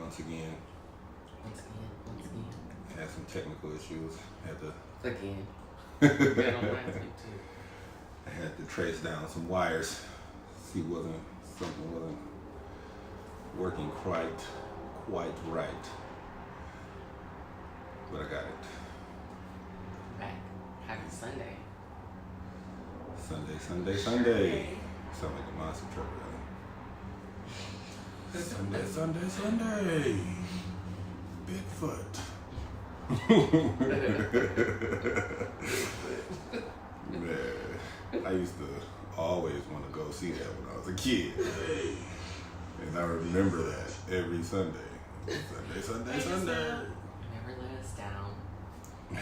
once again. Once again. Had some technical issues. Had to Again. Been on last week too. I had to trace down some wires. See something wasn't working quite right. But I got it. Back. Happy Sunday. Sunday. Sound like a monster truck, really. Sunday. Bigfoot. Man, I used to always want to go see that when I was a kid. And I remember that every Sunday. Sunday. Never let us down. Yeah.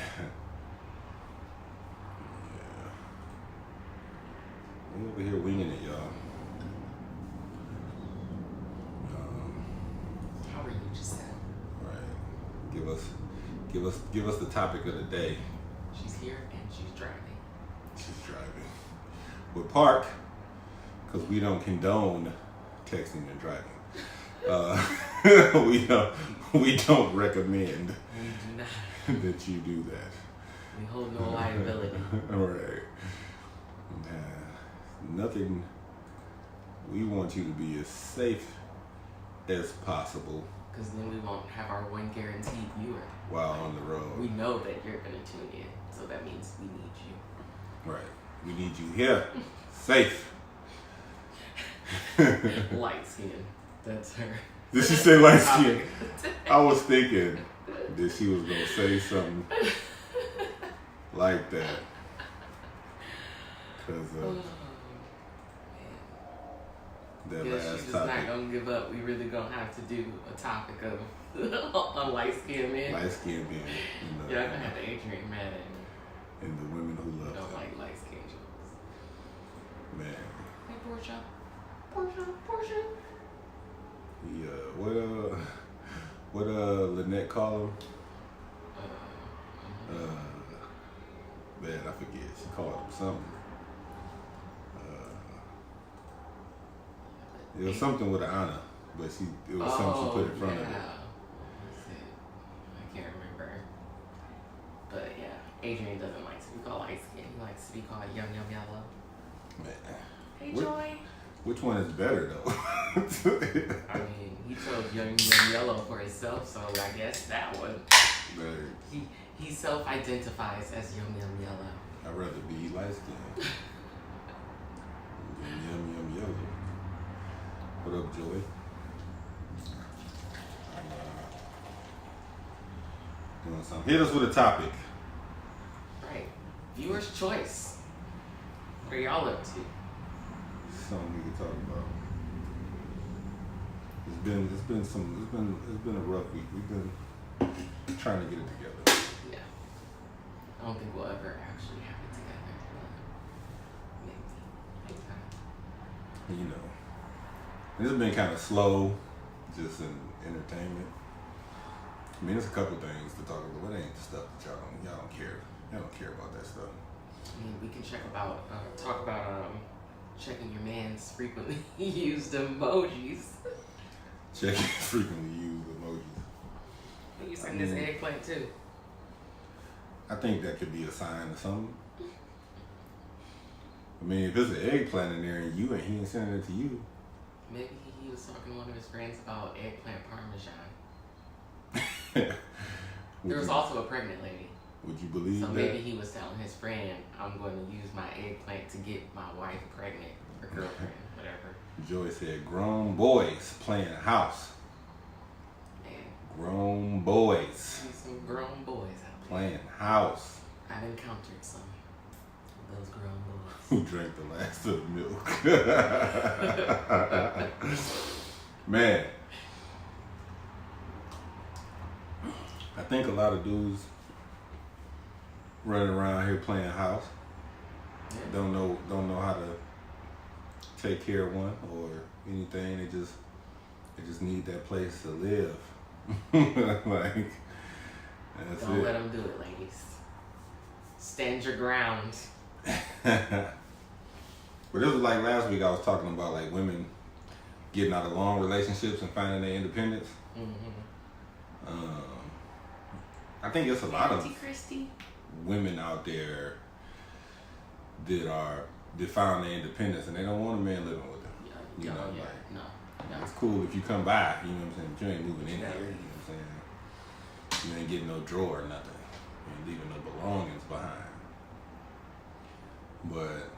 I'm over here winging it, y'all. How are you, Giselle? Right. Give us the topic of the day. She's here and she's driving. We'll park because we don't condone texting and driving. We don't recommend that you do that. We hold no liability. All right. Nothing. We want you to be as safe as possible. Because then we won't have our one guaranteed viewer. While on the road. We know that you're going to tune in, so that means we need you. Right. We need you here. Safe. Light skin. That's her. Did she say light skin? I was thinking that she was going to say something like that. Because that Guess last she's topic. not going to give up. We really going to have to do a topic of a light skin man. Light skin being. Yeah, I'm going to have Adrian mad at me. And the women who love don't them. like light skin jokes. Man. Hey, Portia. Yeah, what Lynette call him? Man, I forget. She called him something. It was something with an honor, but it was something she put in front of it. I can't remember. But yeah, Adrian doesn't like to be called light skin. He likes to be called yum yellow. Man. Hey, Joy. Which one is better though? I mean, he chose yum yellow for himself, so I guess that one. Man. He self-identifies as yum yellow. I'd rather be light skinned. Yum yellow. What up, Joey? Doing something. Hit us with a topic. Right. Viewer's choice. What are y'all up to? Something we can talk about. It's been a rough week. We've been trying to get it together. Yeah. I don't think we'll ever actually have it together, but maybe. You know. It's been kind of slow, just in entertainment. I mean, there's a couple things to talk about, but it ain't the stuff that y'all don't care. Y'all don't care about that stuff. I mean, we can talk about checking your man's frequently used emojis. Checking frequently used emojis. You sent this eggplant too. I think that could be a sign of something. I mean, if there's an eggplant in there and he ain't sending it to you. Maybe he was talking to one of his friends about eggplant parmesan. There was also a pregnant lady. Would you believe so that? So maybe he was telling his friend, I'm going to use my eggplant to get my wife pregnant, or girlfriend, whatever. Joy said, grown boys playing house. Man. Grown boys. Some grown boys out there. Playing house. I've encountered some of those grown boys. Who drank the last of the milk. Man. I think a lot of dudes running around here playing house. Yeah. Don't know how to take care of one or anything. They just need that place to live. Like, that's Don't let them do it, ladies. Stand your ground. But this was like last week I was talking about like women getting out of long relationships and finding their independence. I think it's a lot of women out there that found their independence and they don't want a man living with them. You know, no. It's cool if you come by, you know what I'm saying, but you ain't moving in there, you know what I'm saying? You ain't getting no drawer or nothing. You ain't leaving no belongings behind. But,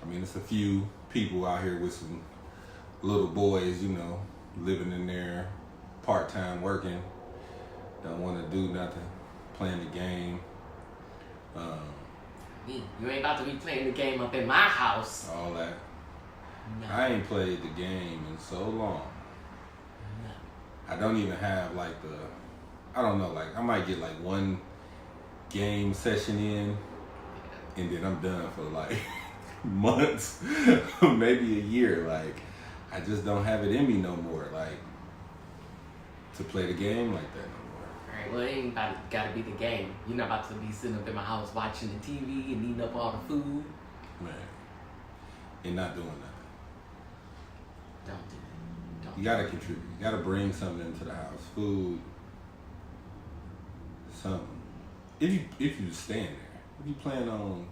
I mean, it's a few people out here with some little boys, you know, living in there, part-time working, don't want to do nothing, playing the game. You ain't about to be playing the game up in my house. All that. No. I ain't played the game in so long. No. I don't even have I don't know, I might get one game session in and then I'm done for months, maybe a year. I just don't have it in me no more, to play the game like that no more. Alright, well, it ain't gotta be the game. You're not about to be sitting up in my house watching the TV and eating up all the food. Man, and not doing nothing. Don't do it. Don't. You gotta contribute. You gotta bring something into the house. Food, something. If you stand there, if you plan on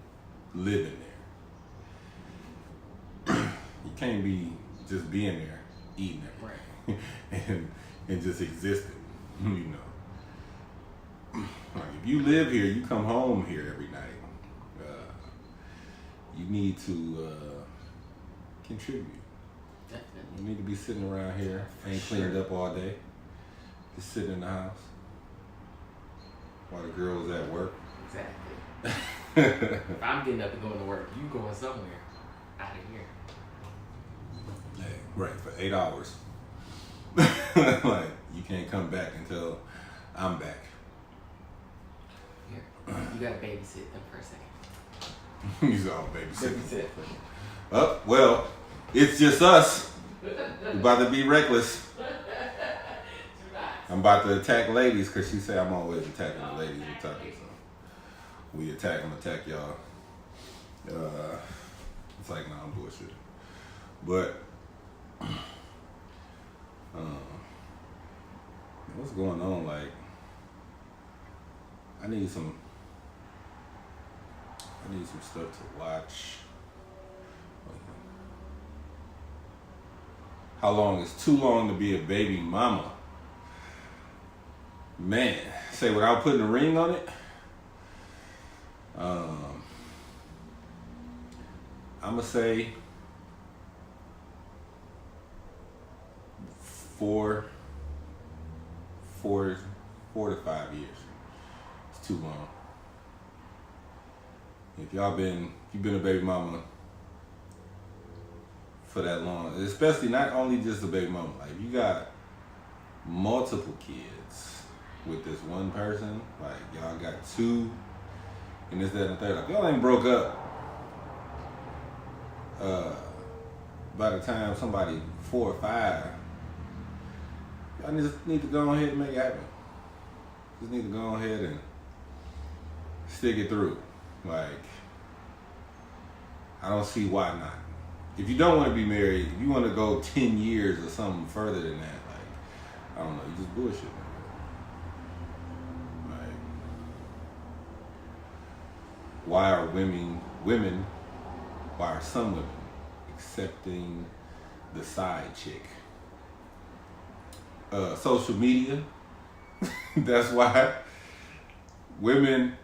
living there, you can't be just being there, eating it, right? and just existing, you know. If you live here, you come home here every night. You need to contribute. Definitely. You need to be sitting around here, ain't cleaned up all day, just sitting in the house while the girl's at work. Exactly. If I'm getting up and going to work, you going somewhere out of here. Hey, right, for 8 hours. You can't come back until I'm back. Here, you gotta babysit them for a second. He's all babysitting. Babysit. Oh, well, it's just us. We're about to be reckless. I'm about to attack ladies because she said I'm always attacking the ladies with topics. So we attack y'all. It's nah, I'm bullshit. But what's going on? I need some stuff to watch. How long is too long to be a baby mama? Man, say without putting a ring on it. I'ma say 4 to 5 years. It's too long. If you've been a baby mama for that long, especially not only just a baby mama, if you got multiple kids with this one person, y'all got 2 and this, that, and the third, if y'all ain't broke up by the time somebody 4 or 5, y'all just need to go ahead and make it happen. Just need to go ahead and stick it through. I don't see why not. If you don't want to be married, if you want to go 10 years or something further than that, I don't know, you just bullshit, man. Why are why are some women accepting the side chick? Social media. That's why women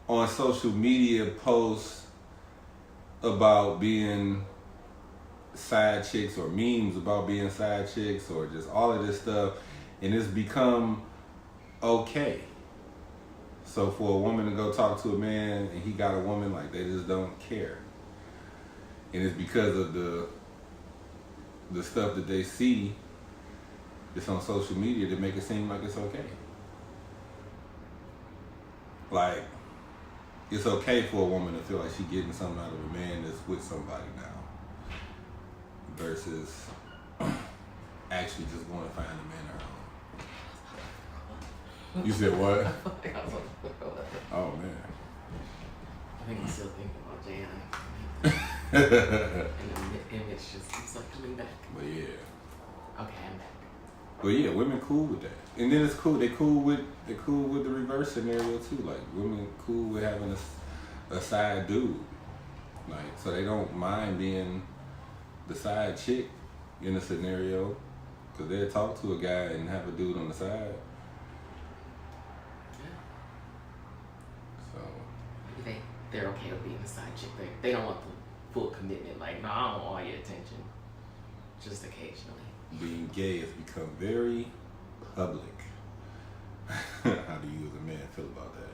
on social media post about being side chicks or memes about being side chicks or just all of this stuff, and it's become okay. So for a woman to go talk to a man and he got a woman, they just don't care. And it's because of the stuff that they see that's on social media that make it seem like it's okay. It's okay for a woman to feel like she's getting something out of a man that's with somebody now, versus actually just going to find a man her own. You said what? Oh man. I think he's still thinking about Jan. And the image just keeps coming back. But yeah. Okay, I'm back. But yeah, women cool with that. And then it's cool. They cool with the reverse scenario too. Like women cool with having a side dude. Like so they don't mind being the side chick in a scenario, because they'll talk to a guy and have a dude on the side. Yeah. So Maybe they're okay with being a side chick. They don't want the full commitment. Like, no, I don't want all your attention. Just occasionally. being gay has become very public. How do you as a man feel about that?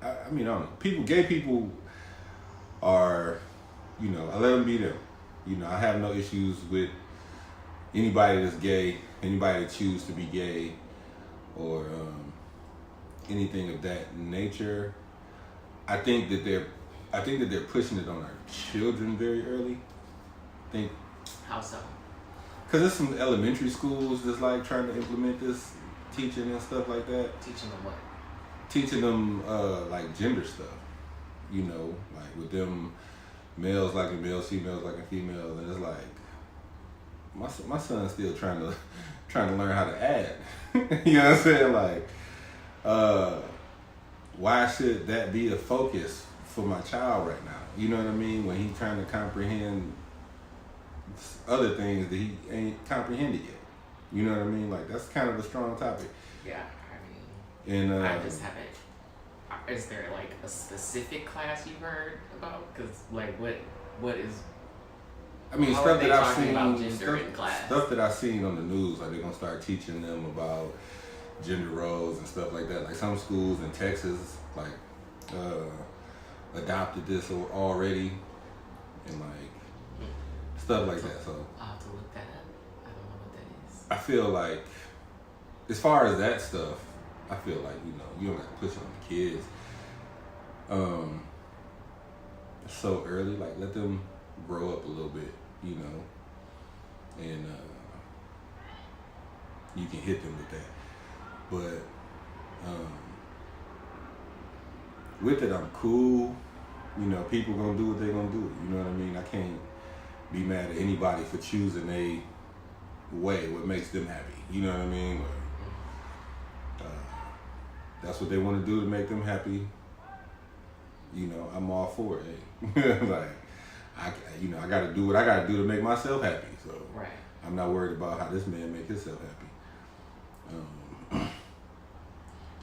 I mean, I don't know. Gay people are, I let them be them. I have no issues with anybody that's gay, anybody that chooses to be gay, or anything of that nature. I think that they're pushing it on our children very early. How so? Because there's some elementary schools that's like trying to implement this teaching and stuff like that. Teaching them what? Teaching them like gender stuff. Like with them males liking males, females liking females, and it's like my son's still trying to learn how to add. You know what I'm saying? Like, why should that be a focus for my child right now? You know what I mean? When he's trying to comprehend other things that he ain't comprehended yet. You know what I mean? Like, that's kind of a strong topic. Yeah, I mean, and I just haven't. Is there like a specific class you've heard about? Because like, what is? I mean, how stuff are they that I've talking seen, about gender in class? stuff that I've seen on the news, like they're gonna start teaching them about gender roles and stuff like that. Like some schools in Texas, like adopted this already, and like stuff like that. So I'll have to look that up. I don't know what that is. I feel like, as far as that stuff, I feel like you don't have to push it on the kids. So early, like let them grow up a little bit, and you can hit them with that. But with it, I'm cool. People gonna do what they gonna do. You know what I mean? I can't be mad at anybody for choosing a way what makes them happy. You know what I mean? That's what they want to do to make them happy. I'm all for it. Like, I got to do what I got to do to make myself happy. So right. I'm not worried about how this man make himself happy.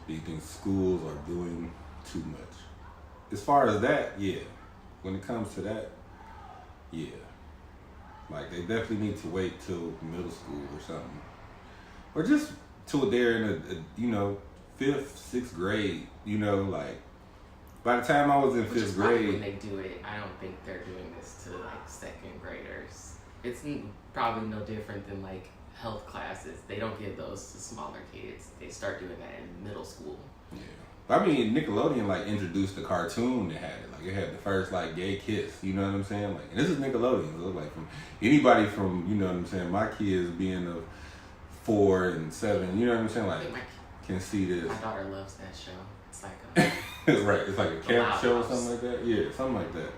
Do you think schools are doing too much? As far as that, yeah. When it comes to that, yeah. Like, they definitely need to wait till middle school or something. Or just till they're in a 5th, 6th grade, like, by the time I was in 5th grade. When they do it, I don't think they're doing this to like 2nd graders. It's probably no different than like health classes. They don't give those to smaller kids. They start doing that in middle school. Yeah. I mean, Nickelodeon like introduced the cartoon that had it. Like, it had the first like gay kiss. You know what I'm saying? Like, and this is Nickelodeon. So like from anybody from, you know what I'm saying, my kids being of 4 and 7, you know what I'm saying? Like, can see this. My daughter loves that show. It's like a right. It's like a camp show or something like that. Yeah, something like that.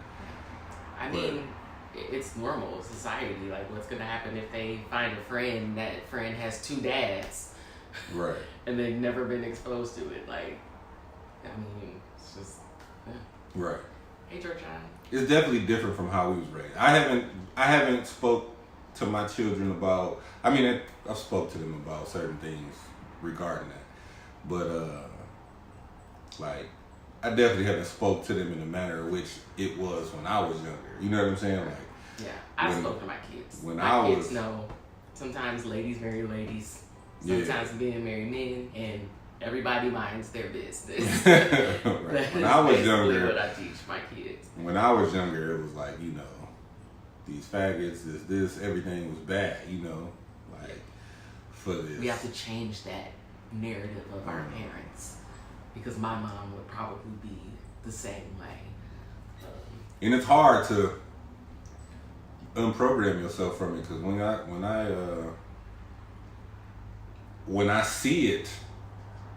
I mean, it's normal society. Like, what's gonna happen if they find a friend, that friend has 2 dads, right? And they've never been exposed to it. Like, I mean, it's just right. Hey, Georgia. It's definitely different from how we was raised. I haven't spoke to my children about. I mean, I've spoke to them about certain things regarding that, but like, I definitely haven't spoke to them in the manner in which it was when I was younger. You know what I'm saying? Like, yeah, I spoke to my kids. When my kids know sometimes ladies marry ladies, sometimes yeah. men marry men, and everybody minds their business. Right. When I was younger, what I teach my kids. When I was younger, it was like, these faggots, this, everything was bad. Like, for this. We have to change that narrative of our parents, because my mom would probably be the same way. And it's hard to unprogram yourself from it, because when I see it,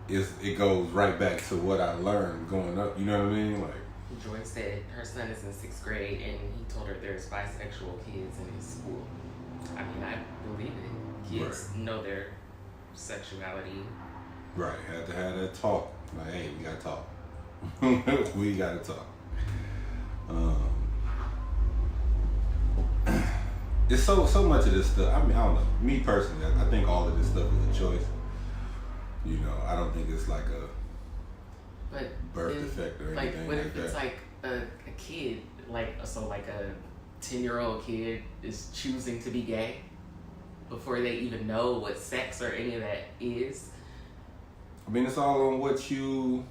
it goes right back to what I learned growing up. You know what I mean? Like Joy said her son is in 6th grade and he told her there's bisexual kids in his school. I mean, I believe it. Kids know their sexuality. Right, had to have that talk. Like, hey, we gotta talk. We gotta talk. It's so much of this stuff. I mean, I don't know. Me personally, I think all of this stuff is a choice. You know, I don't think it's like a birth defect or anything what like if that. it's like a kid, like a 10-year-old kid is choosing to be gay before they even know what sex or any of that is? I mean, it's all on what you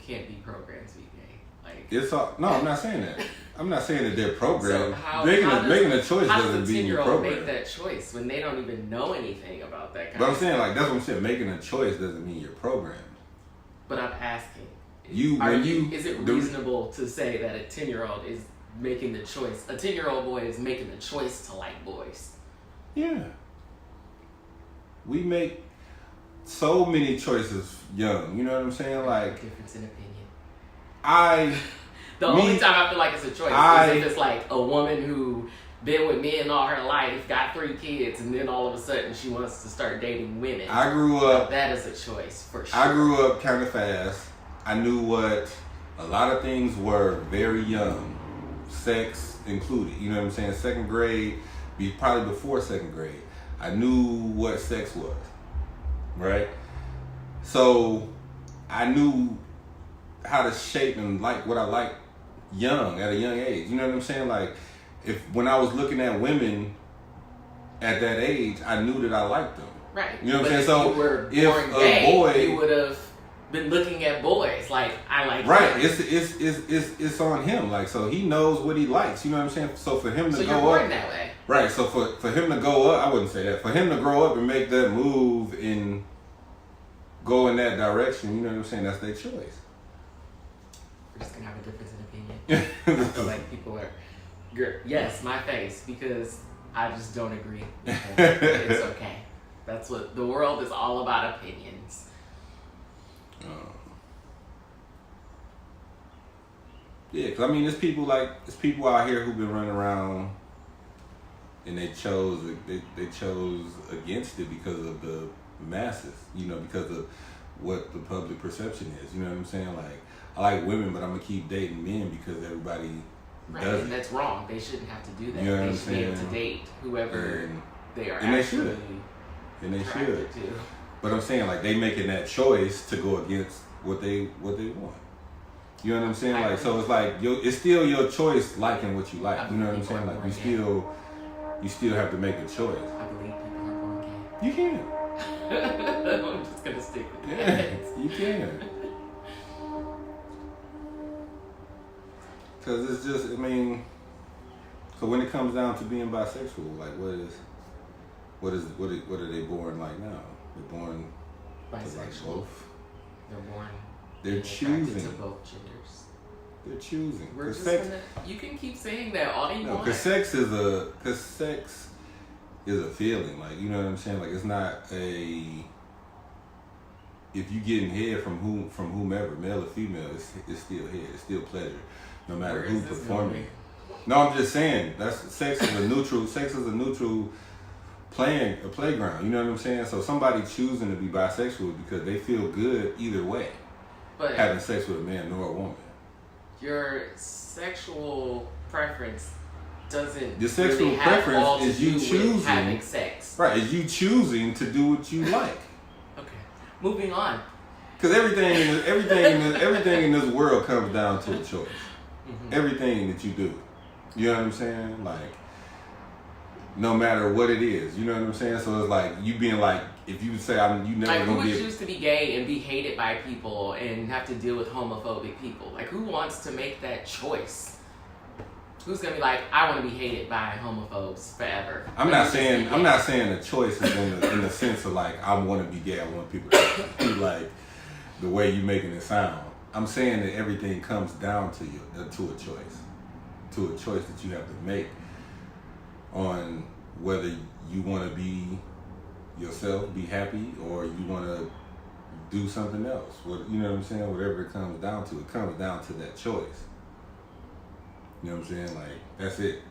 can't be programmed to be gay. Like it's all. No, I'm not saying that. I'm not saying that they're programmed. So making a choice how doesn't does a mean you're 10-year-old programmed. make that choice when they don't even know anything about that kind But of I'm saying, stuff? like, that's what I'm saying. Making a choice doesn't mean you're programmed. But I'm asking, is it reasonable to say that a 10-year-old is making the choice? A 10-year-old boy is making the choice to like boys. Yeah. We make so many choices young. You know what I'm saying? Like, Difference in opinion. only time I feel like it's a choice is if it's like a woman who been with men all her life, got 3 kids, and then all of a sudden she wants to start dating women. I grew up. That is a choice for sure. I grew up kind of fast. I knew what a lot of things were very young, sex included. You know what I'm saying? 2nd grade, probably before 2nd grade, I knew what sex was, right? So I knew how to shape and like what I like young, at a young age. You know what I'm saying? Like, when I was looking at women at that age, I knew that I liked them. Right. You know what I'm saying? If So you were if born a gay, boy, you would have been looking at boys like I like. right, him. it's on him. Like, so he knows what he likes. You know what I'm saying? So for him to So go you're born up, that way. right? So for him to go up, I wouldn't say that. For him to grow up and make that move and go in that direction, you know what I'm saying? That's their choice. We're just gonna have a difference in opinion. I feel like people are. Yes, my face, because I just don't agree. It's okay. That's what the world is all about, opinions. Yeah, because I mean, there's people out here who've been running around and they chose against it because of the masses, you know, because of what the public perception is. You know what I'm saying? Like, I like women, but I'm gonna keep dating men because everybody Right, does and it. that's wrong. They shouldn't have to do that. You know what They I'm should be able to saying? date whoever they are and they actually should. And they should. attracted to. But I'm saying, like, they making that choice to go against what they want. You know what I'm saying? Like, so it's like it's still your choice liking what you like. You know what I'm saying? Like, you still have to make a choice. I believe people are born gay. You can. I'm just gonna stick with Yeah, that. you can. Because it's just, I mean, so when it comes down to being bisexual, like, what are they born like now? They're born to like Bisexual. both. They're born. They're being attracted choosing. to both genders. They're choosing. We're just sex, gonna. You can keep saying that all you no, want. because sex is a feeling. Like, you know what I'm saying? Like, it's not a. If you getting head from whomever, male or female, it's still head. It's still pleasure, no matter Where who is this performing. going? No, I'm just saying sex is a neutral. Sex is a neutral playground. You know what I'm saying? So somebody choosing to be bisexual because they feel good either way, But having sex with a man nor a woman. your sexual preference doesn't. Your sexual really have preference all to is you do with choosing- having sex. Right? Is you choosing to do what you like? Okay, moving on. Because everything in this world comes down to a choice. Mm-hmm. Everything that you do, you know what I'm saying? Like, no matter what it is, you know what I'm saying? So it's like you being like, if you say you never Like, who gonna would be. choose to be gay and be hated by people and have to deal with homophobic people? Like, who wants to make that choice? Who's gonna be like, I want to be hated by homophobes forever? I'm Let not me just saying be I'm gay. not saying the choice is in the sense of like I want to be gay. I want people to be like the way you making it sound. I'm saying that everything comes down to a choice that you have to make on whether you want to be yourself, be happy, or you want to do something else. What, you know what I'm saying? Whatever it comes down to that choice. You know what I'm saying? Like, that's it.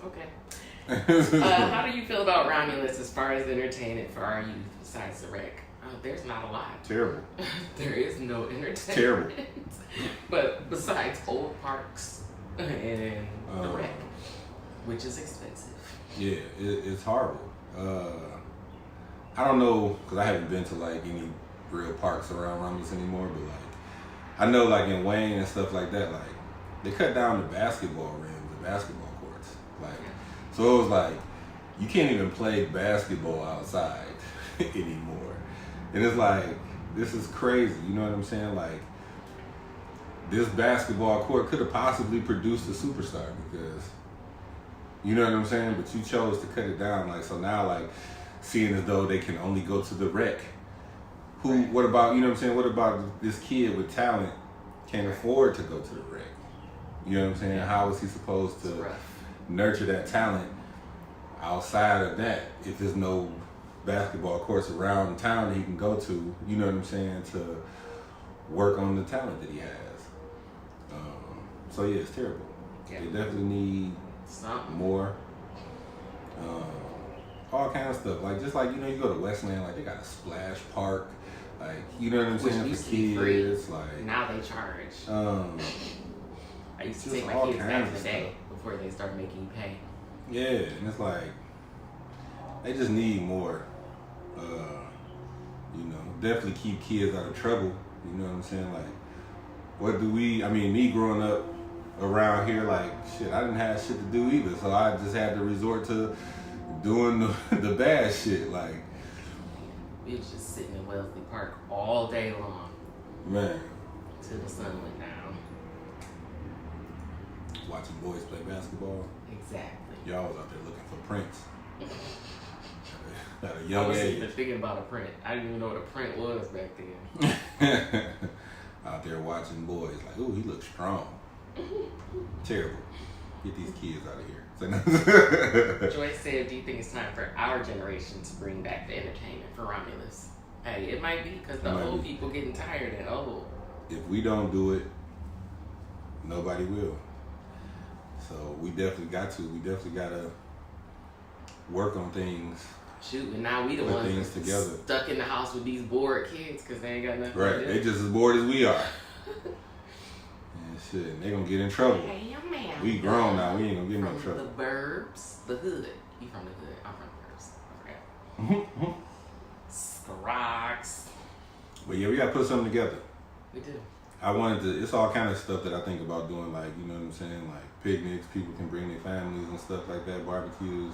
Okay. How do you feel about Romulus as far as entertainment for our youth besides the rec? There's not a lot. Terrible. There is no entertainment. Terrible. But besides old parks and the rec, which is expensive. Yeah, it's horrible. I don't know, because I haven't been to like any real parks around Romulus anymore, but like, I know like in Wayne and stuff like that, like, they cut down the basketball rims, the basketball courts. Like, so it was like, you can't even play basketball outside anymore. And it's like, this is crazy, you know what I'm saying? Like, this basketball court could have possibly produced a superstar because, you know what I'm saying? But you chose to cut it down. Like, so now, like, seeing as though they can only go to the rec. What about, you know what I'm saying? What about this kid with talent can't afford to go to the rec? You know what I'm saying? Yeah. How is he supposed to nurture that talent outside of that if there's no basketball courts around town that he can go to, you know what I'm saying, to work on the talent that he has. So yeah, it's terrible. Yeah. They definitely need something more. All kind of stuff. Like, just like, you know, you go to Westland, like, they got a splash park. Like, you know what I'm saying, used for to be free. kids. Like, now they charge. I used to take my kids back in the day before they started making you pay. Yeah, and it's like, they just need more. You know, definitely keep kids out of trouble. You know what I'm saying? Like, what do we, I mean, me growing up around here, like, shit, I didn't have shit to do either. So I just had to resort to doing the bad shit. Like, we was just sitting in Wellesley Park all day long. Man. Till the sun went down. Watching boys play basketball. Exactly. Y'all was out there looking for prints. At a young I wasn't age. even thinking about a print. I didn't even know what a print was back then. Out there watching boys like, ooh, he looks strong. Terrible. Get these kids out of here. Joyce said, do you think it's time for our generation to bring back the entertainment for Romulus? Hey, it might be because the old people getting tired and old. If we don't do it, nobody will. So we definitely got to. We definitely got to work on things. Shoot, and now we the ones together. Stuck in the house with these bored kids because they ain't got nothing to do. Right, they just as bored as we are. And shit, they gonna get in trouble. Hey, man. We grown now, we ain't gonna get in no trouble. The burbs, the hood. You from the hood, I'm from the burbs. I forgot. Rocks. But yeah, we gotta put something together. We do. I wanted to, it's all kind of stuff that I think about doing, like, you know what I'm saying, like picnics, people can bring their families and stuff like that, barbecues.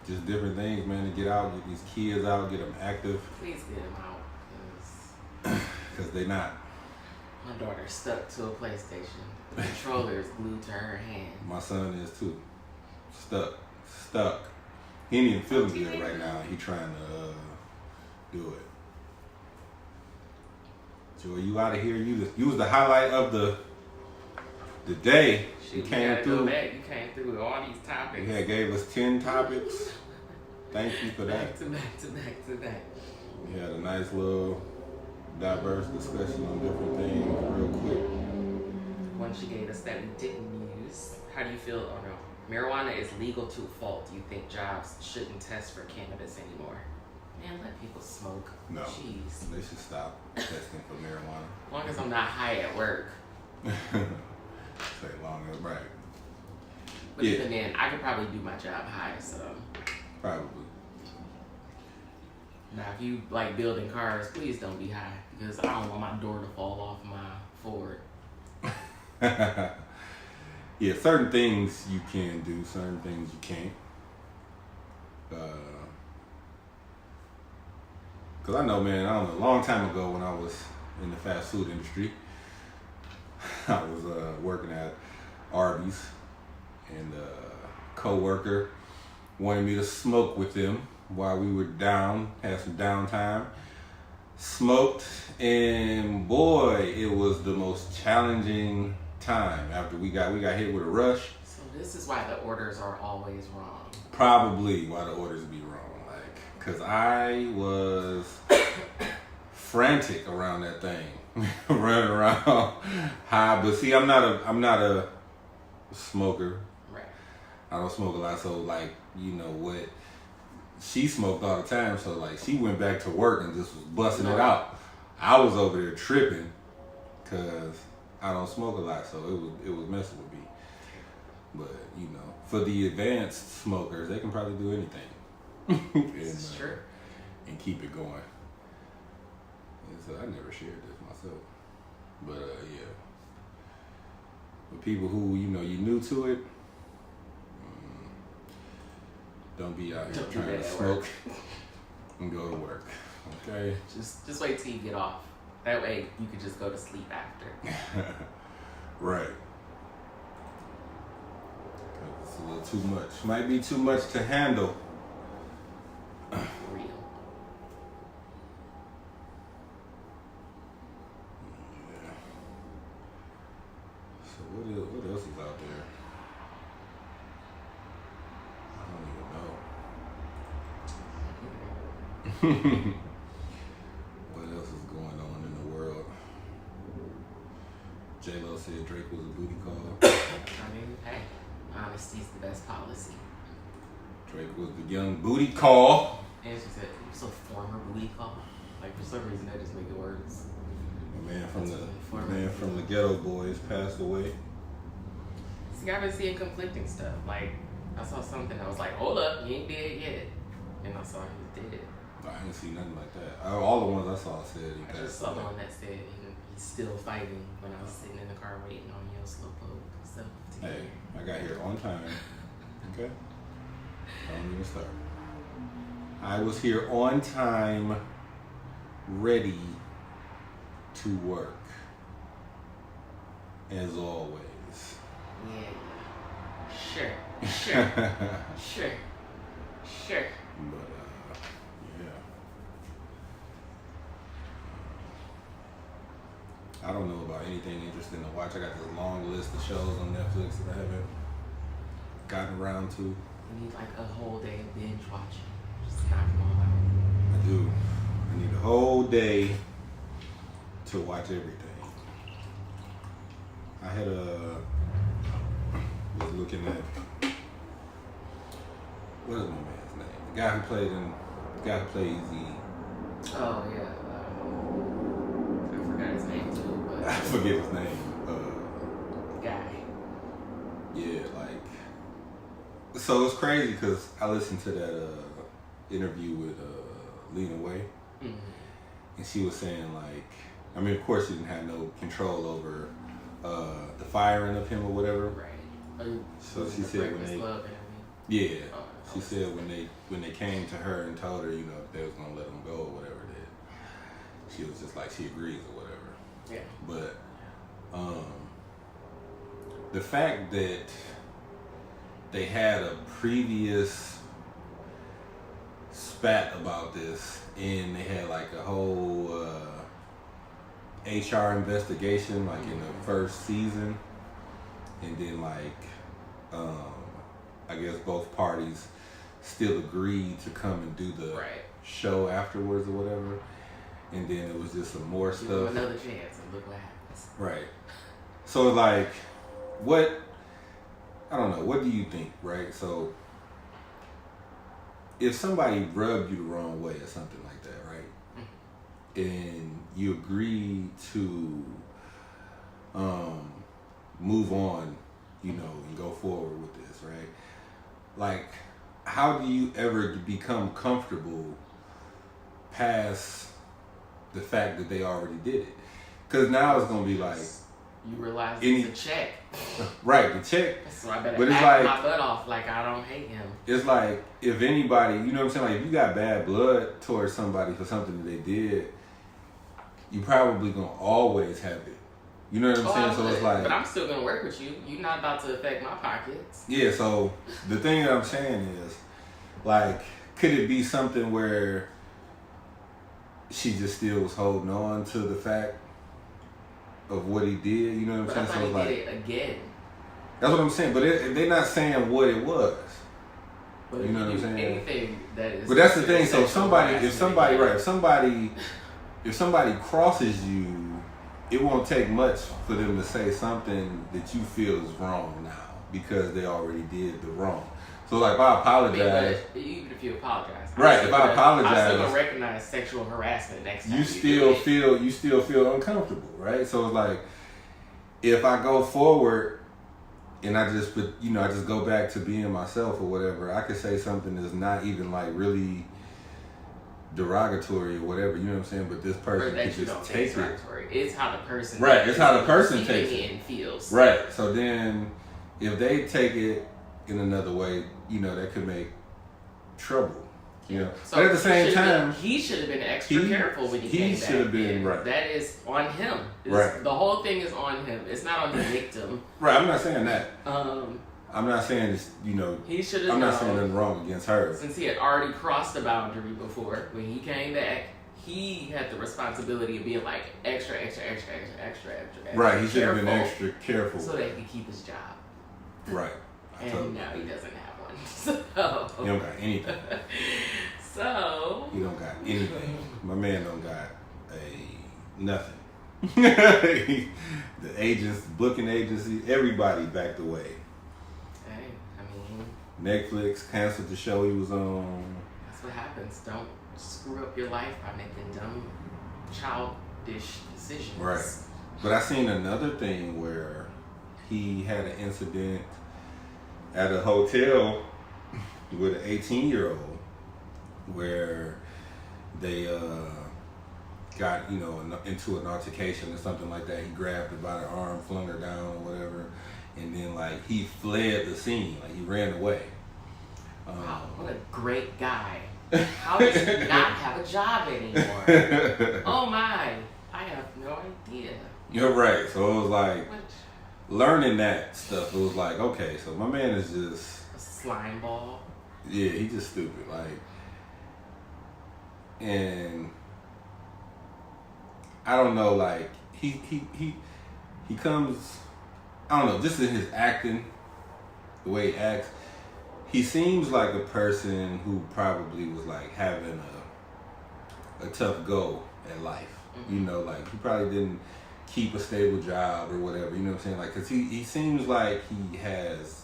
Just different things, man, to get out, get these kids out, get them active. Please get them out. Because they not. My daughter's stuck to a PlayStation. The controller is glued to her hand. My son is too. Stuck. He ain't even feeling good right now. He trying to do it. Joy, you out of here. You was the highlight of the day. You came through. You came through with all these topics. You gave us 10 topics. Thank you for that. Back to back. We had a nice little diverse discussion on different things real quick. One she gave us that we didn't use. How do you feel? Oh no. Marijuana is legal to a fault. Do you think jobs shouldn't test for cannabis anymore? Man, let people smoke. No. Jeez. They should stop testing for marijuana. As long as I'm not high at work. Say long as right. But even then, I could probably do my job high, so. Probably. Now, if you like building cars, please don't be high because I don't want my door to fall off my Ford. Yeah, certain things you can do, certain things you can't. Cause I know, man, I don't know, a long time ago when I was in the fast food industry, I was working at Arby's, and a co-worker wanted me to smoke with them while we were down, had some downtime. Smoked, and boy, it was the most challenging time after we got hit with a rush. So this is why the orders are always wrong. Probably why the orders be wrong, like, cause I was frantic around that thing, running around high. But see, I'm not a smoker. Right. I don't smoke a lot, so like, you know what? She smoked all the time, so like she went back to work and just was busting it out. I was over there tripping because I don't smoke a lot, so it was messing with me. But you know, for the advanced smokers, they can probably do anything. It's true. And keep it going. And so I never shared this myself, but yeah. But people who you know you new to it, don't be out here trying to smoke and go to work. Okay. Just wait till you get off. That way you could just go to sleep after. Right. It's a little too much. Might be too much to handle. Real. Yeah. So what else is out there? I don't even know. What else is going on in the world? J-Lo said Drake was a booty call. I mean, hey, honesty's the best policy. Drake was the young booty call. And she said, it was a former booty call. Like, for some reason, that just make it worse. The man from the Ghetto Boys passed away. See, I've been seeing conflicting stuff. Like, I saw something that was like, hold up, you ain't dead yet. And I saw he was dead. I didn't see nothing like that. All the ones I saw said he I passed just saw away. the one that said he's still fighting when I was sitting in the car waiting on Yo Slowpoke. So, Hey, I got here on time. Okay? Don't even start. I was here on time, ready to work. As always. yeah. Sure. Sure. But, yeah. I don't know about anything interesting to watch. I got this long list of shows on Netflix that I haven't gotten around to. You need like a whole day of binge watching. Just knock them all out. I do. I need a whole day to watch everything. I had was looking at, what is my man's name? The guy who plays the Oh yeah. I forgot his name too, but I forget his name. guy. Yeah, like, so it's crazy because I listened to that interview with Lena Waithe, and she was saying like, I mean, of course she didn't have no control over the firing of him or whatever. Right. So she said when they, yeah, she said when they came to her and told her, you know, if they was gonna let him go or whatever, that she was just like she agrees or whatever. Yeah. But the fact that they had a previous spat about this and they had like a whole HR investigation like in the first season, and then like I guess both parties still agreed to come and do the show afterwards or whatever, and then it was just some more Give stuff. him another chance and look what happens. Right. So like, I don't know, what do you think, right? So if somebody rubbed you the wrong way or something like that, right? And you agree to move on, you know, and go forward with this, right? Like, how do you ever become comfortable past the fact that they already did it? Because now it's going to be like, you realize it's a check. Right, the check. So I better But it's act like, my butt off like I don't hate him. it's like, if anybody, you know what I'm saying? Like, if you got bad blood towards somebody for something that they did, you probably going to always have it. You know what I'm saying? So it's like, but I'm still going to work with you. You're not about to affect my pockets. yeah, so the thing that I'm saying is, like, could it be something where she just still was holding on to the fact of what he did? You know what I'm But saying? I thought So he it's like, did it again. that's what I'm saying. But they're not saying what it was. But You know what I'm saying? Anything that is. But that's the thing. So if sexual somebody, harassment, right? If if somebody crosses you, it won't take much for them to say something that you feel is wrong now because they already did the wrong. So like if I apologize, but even if you apologize, right? If I apologize, I'm still gonna recognize sexual harassment next time. You still feel uncomfortable, right? So it's like if I go forward and I just I just go back to being myself or whatever, I could say something that's not even like really derogatory or whatever, you know what I'm saying? But this person that can just take it. It's how the person It's how the person takes it and feels. Right. So then if they take it in another way, that could make trouble. So but at the same time, he should have been extra careful when he came back. He should have been right. That is on him. Right. The whole thing is on him. It's not on the victim. Right. I'm not saying that. I'm not saying this. He should have. I'm not saying nothing wrong against her. Since he had already crossed the boundary before, when he came back, he had the responsibility of being like extra. Right. He should have been extra careful so that he could keep his job. Right. And now he doesn't have one. So he don't got anything. So he don't got anything. My man don't got nothing. The agents, booking agency, everybody backed away. Hey, Netflix canceled the show he was on. That's what happens. Don't screw up your life by making dumb, childish decisions. Right. But I seen another thing where he had an incident at a hotel with an 18-year-old where they got into an altercation or something like that. He grabbed her by the arm, flung her down or whatever, and then like he fled the scene, like he ran away. Wow, what a great guy! How does he not have a job anymore? Oh my, I have no idea. You're right. So it was like learning that stuff. It was like, okay, so my man is just a slime ball. Yeah, he's just stupid. And I don't know, like he comes, I don't know, just in his acting, the way he acts, he seems like a person who probably was like having a tough go at life. Mm-hmm. Like he probably didn't keep a stable job or whatever, you know what I'm saying? Like, cause he seems like he has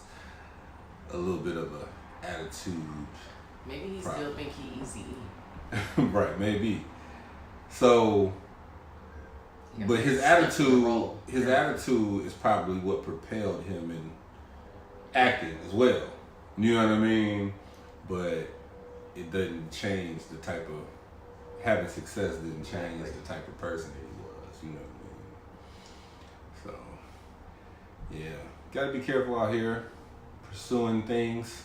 a little bit of a attitude. Maybe he still think he easy. Right, maybe. So, but his attitude is probably what propelled him in acting as well. You know what I mean? But it doesn't change the type of having success. Didn't change the type of person that he was. You know what I mean? So, yeah, gotta be careful out here pursuing things.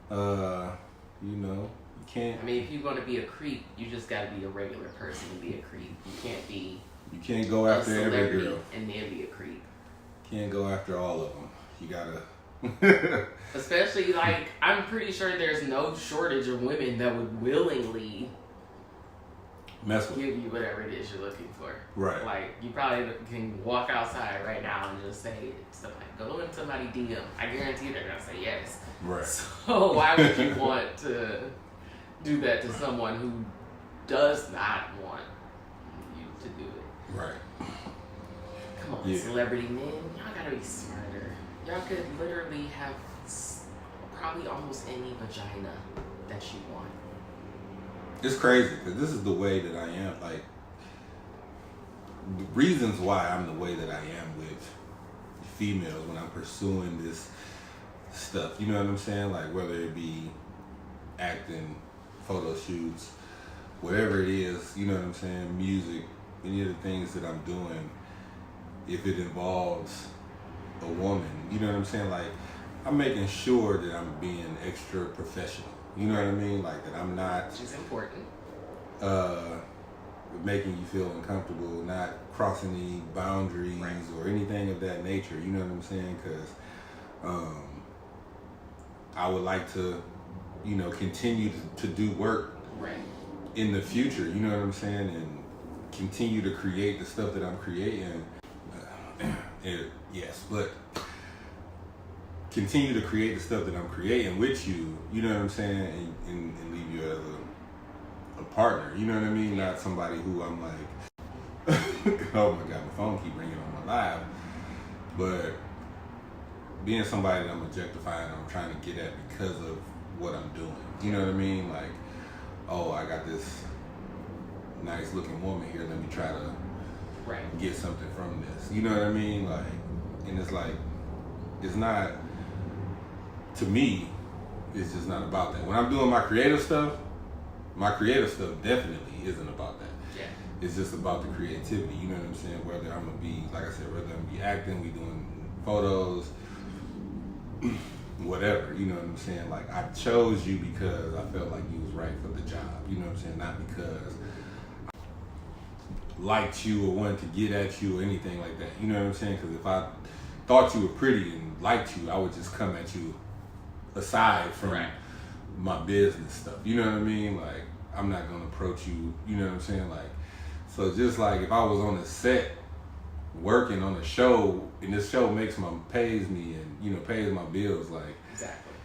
You can't. If you're gonna be a creep, you just gotta be a regular person to be a creep. You can't go after every girl and then be a creep. Can't go after all of them. You gotta. Especially I'm pretty sure there's no shortage of women that would willingly give you whatever it is you're looking for. Right. Like you probably can walk outside right now and just say something like, "Go in somebody's DM." I guarantee they're gonna say yes. Right. So why would you want to do that to someone who does not want you to do it? Right. Come on, celebrity men, y'all gotta be smarter. Y'all could literally have probably almost any vagina that you want. It's crazy because this is the way that I am. Like, the reasons why I'm the way that I am with females when I'm pursuing this stuff. You know what I'm saying? Like, whether it be acting, photo shoots, whatever it is, you know what I'm saying? Music, any of the things that I'm doing, if it involves a woman, you know what I'm saying? Like, I'm making sure that I'm being extra professional. You know what I mean? Like that I'm not. Which is important. Making you feel uncomfortable, not crossing any boundaries or anything of that nature. You know what I'm saying? Because I would like to, continue to do work in the future. You know what I'm saying? And continue to create the stuff that I'm creating. Yes, but continue to create the stuff that I'm creating with you, you know what I'm saying, and leave you a partner. You know what I mean? Not somebody who I'm like, oh my God, my phone keep ringing on my live. But being somebody that I'm objectifying, I'm trying to get at because of what I'm doing. You know what I mean? Like, oh, I got this nice looking woman here. Let me try to get something from this. You know what I mean? Like, and it's like, it's not, to me, it's just not about that. When I'm doing my creative stuff definitely isn't about that. Yeah. It's just about the creativity. You know what I'm saying? Whether I'm gonna be, like I said, whether I'm gonna be acting, we doing photos, whatever. You know what I'm saying? Like, I chose you because I felt like you was right for the job. You know what I'm saying? Not because I liked you or wanted to get at you or anything like that. You know what I'm saying? Because if I thought you were pretty and liked you, I would just come at you aside from my business stuff. You know what I mean? Like, I'm not gonna approach you. You know what I'm saying? Like, so just like if I was on a set working on a show and this show pays me and, you know, pays my bills, like, exactly.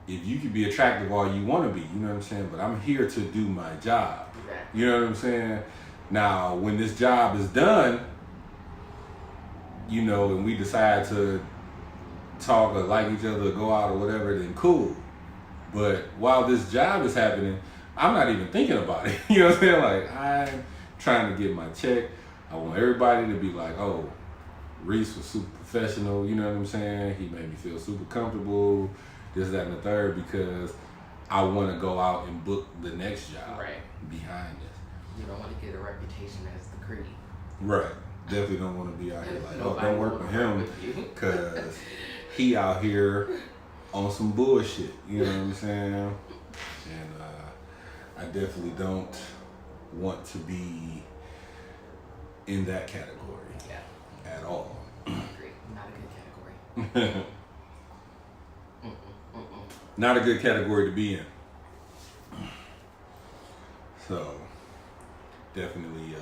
If you could be attractive all you want to be, you know what I'm saying? But I'm here to do my job. Exactly. You know what I'm saying? Now, when this job is done, you know, and we decide to talk or like each other or go out or whatever, then cool. But while this job is happening, I'm not even thinking about it. You know what I'm saying? Like, I'm trying to get my check. I want everybody to be like, oh, Reese was super professional. You know what I'm saying? He made me feel super comfortable, this, that, and the third, because I want to go out and book the next job behind this. You don't want to get a reputation as the creep. Right. Definitely don't want to be out here like, oh, don't work with him because he out here on some bullshit. You know what I'm saying? And I definitely don't want to be in that category at all. I agree. Not a good category. Not a good category to be in. So definitely,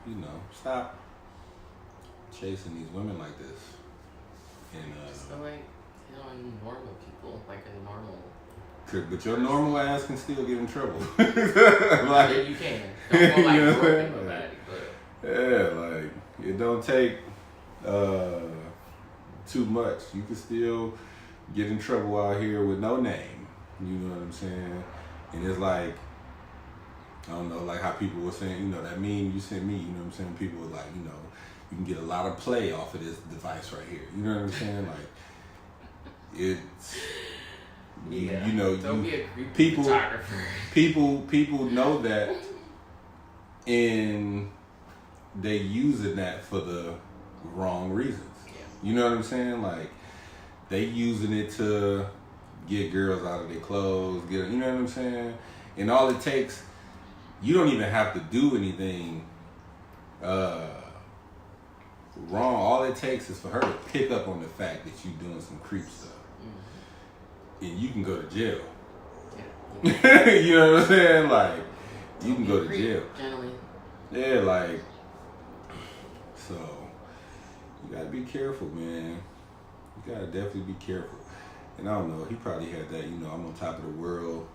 you know, stop chasing these women like this. And just feel like, you know, normal people, like a normal. But your normal ass can still get in trouble. Like, yeah, you can. Don't go like groping nobody, but yeah, like it don't take too much. You can still get in trouble out here with no name. You know what I'm saying? And it's like, I don't know, like how people were saying, you know, that meme you sent me, you know what I'm saying? People were like, you know, you can get a lot of play off of this device right here. You know what I'm saying? Like, it's, you know, don't be a creepy photographer. People know that, and they using that for the wrong reasons. You know what I'm saying? Like, they using it to get girls out of their clothes, you know what I'm saying? And all it takes, you don't even have to do anything wrong. All it takes is for her to pick up on the fact that you're doing some creep stuff. And you can go to jail. Yeah. You know what I'm saying? Like, you can go to jail. Generally. Yeah, like, so, you gotta be careful, man. You gotta definitely be careful. And I don't know, he probably had that, you know, I'm on top of the world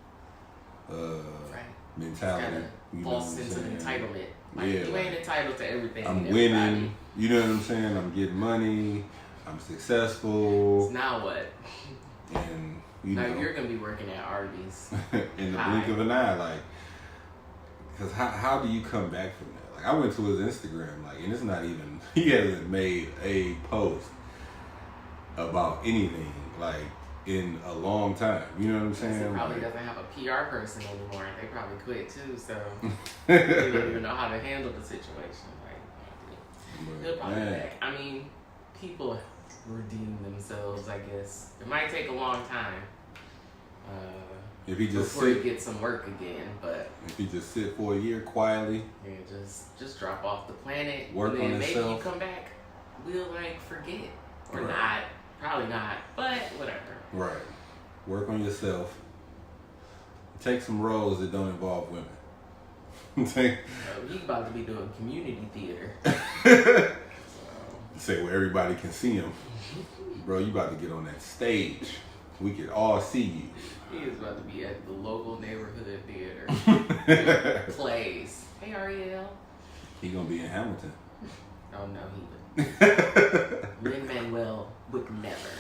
mentality. You false sense of entitlement. Like, yeah, you ain't entitled to everything. I'm winning. You know what I'm saying? I'm getting money. I'm successful. So now what? And you now know, you're gonna be working at Arby's in the blink of an eye, like, because how do you come back from that? Like, I went to his Instagram, like, and it's not even, he hasn't made a post about anything, like, in a long time. You know what I'm saying? He probably doesn't have a PR person anymore. They probably quit too, so they don't even know how to handle the situation. Like, he'll probably be back. I mean, people redeem themselves, I guess. It might take a long time if he just before he gets some work again, but if he just sit for a year quietly, yeah, just drop off the planet, work and then on maybe himself. you come back, we'll like forget or not, probably not, but whatever. Right, work on yourself. Take some roles that don't involve women. He about to be doing community theater. Say where everybody can see him. Bro, you about to get on that stage. we could all see you. He is about to be at the local neighborhood theater. Plays. Hey, Ariel. He gonna be in Hamilton. Oh, no, he would. Lin-Manuel would never.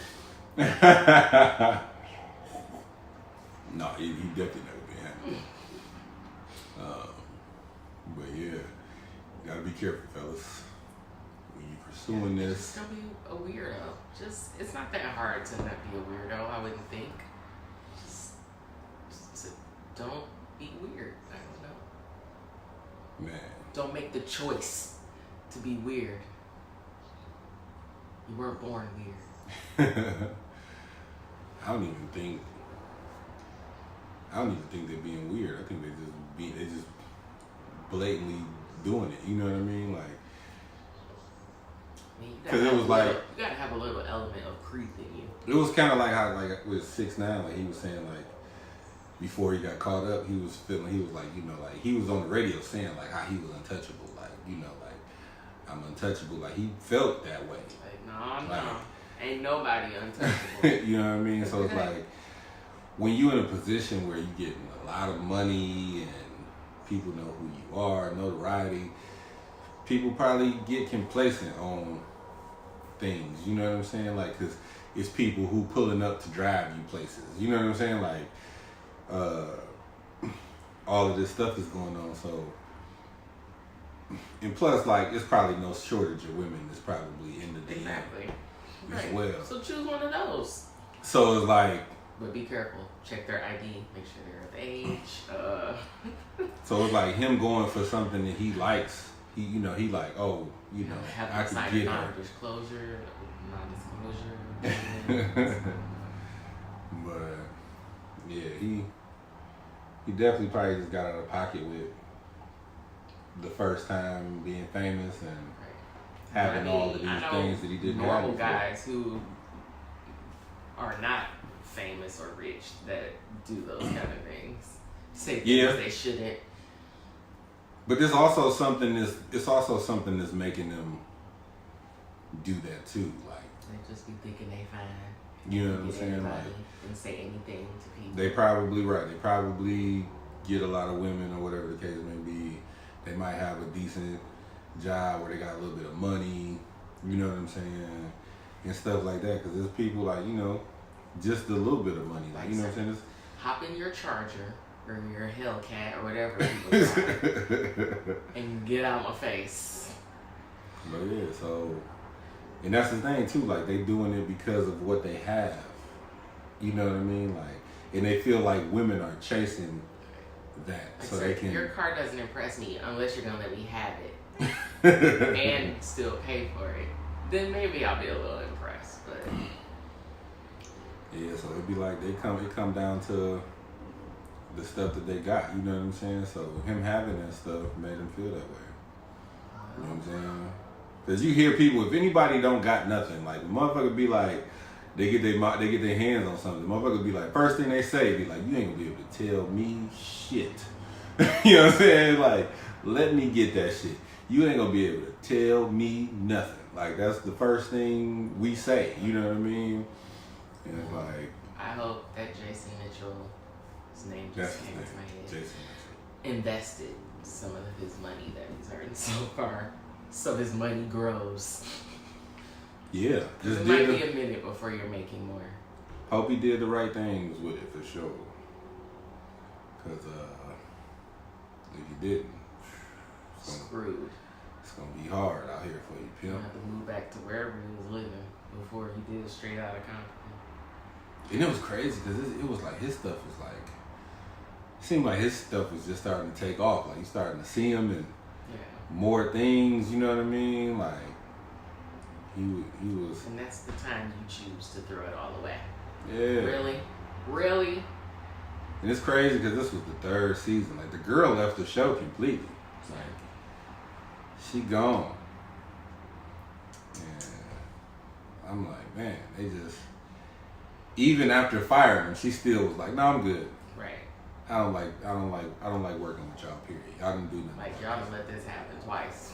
No, he definitely never be in Hamilton. But yeah, you gotta be careful, fellas. When you're pursuing this. Just don't be a weirdo. It's not that hard to not be a weirdo, I wouldn't think. Just don't be weird. I don't know. Man. Don't make the choice to be weird. You weren't born weird. I don't even think they're being weird. I think they just blatantly doing it. You know what I mean? Like, because it was like you gotta have a little element of creep in you. It was kind of like how like with 6ix9ine, like he was saying like before he got caught up, he was like, you know, like he was on the radio saying like how he was untouchable, like, you know, like I'm untouchable, like he felt that way. Like no, ain't nobody untouchable. You know what I mean? So it's like when you're in a position where you're getting a lot of money and people know who you are, notoriety, people probably get complacent on things. You know what I'm saying? Like, cause it's people who pulling up to drive you places. You know what I'm saying? Like, all of this stuff is going on. So, and plus, like, it's probably no shortage of women that's probably in the DM as well. So choose one of those. So it's like, but be careful. Check their ID. Make sure they're of age. So it's like him going for something that he likes. He like, oh, you know, I could get her. Non-disclosure. But yeah, he definitely probably just got out of pocket with the first time being famous and having all of these things that he didn't have. Normal guys who are not famous or rich that do those kind of things. Say things they shouldn't. But there's also something that's making them do that too. Like they just be thinking they fine. You know what I'm saying? Like, and say anything to people. They probably right. They probably get a lot of women or whatever the case may be. They might have a decent job where they got a little bit of money. You know what I'm saying? And stuff like that. Because there's people like, you know, just a little bit of money. Like, you know what I'm saying? Hop in your Charger or your Hellcat or whatever people drive and get out my face. But yeah, so, and that's the thing too, like they doing it because of what they have. You know what I mean? Like, and they feel like women are chasing that. Like, so they can. Your car doesn't impress me unless you're gonna let me have it and still pay for it. Then maybe I'll be a little impressed, but. Yeah, so it'd be like it come down to the stuff that they got, you know what I'm saying? So him having that stuff made him feel that way. You know what I'm saying? Because you hear people, if anybody don't got nothing, like motherfucker be like, they get their hands on something. Motherfucker be like, first thing they say be like, you ain't gonna be able to tell me shit. You know what I'm saying? Like, let me get that shit. You ain't gonna be able to tell me nothing. Like that's the first thing we say. You know what I mean? And it's like, I hope that Jason Mitchell's name just came to my head. Jason Mitchell invested some of his money that he's earned so far, so his money grows. Yeah, just it might be a minute before you're making more. Hope he did the right things with it for sure. Cause if you didn't, screwed. It's gonna be hard out here for you, pimp. You have to move back to wherever he was living before he did straight out of Compton. And it was crazy because it was like his stuff was like, it seemed like his stuff was just starting to take off. Like you starting to see him and more things, you know what I mean? Like he was. And that's the time you choose to throw it all away. Yeah. Really? And it's crazy because this was the 3rd season. Like the girl left the show completely. It's like she gone. And I'm like, man, they just. Even after firing him, she still was like, "No, I'm good. Right. I don't like working with y'all. Period. I didn't do nothing. Like y'all done let this happen twice.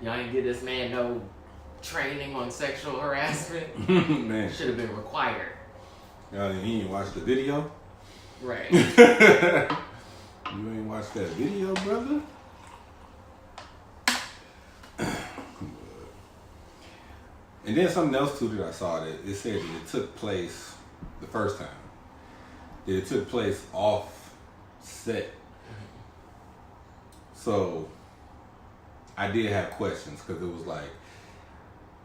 Y'all didn't give this man no training on sexual harassment. Man, should have been required. You ain't watched the video? Right. You ain't watched that video, brother? And then something else too that I saw that it said that it took place the first time. That it took place off set. So I did have questions because it was like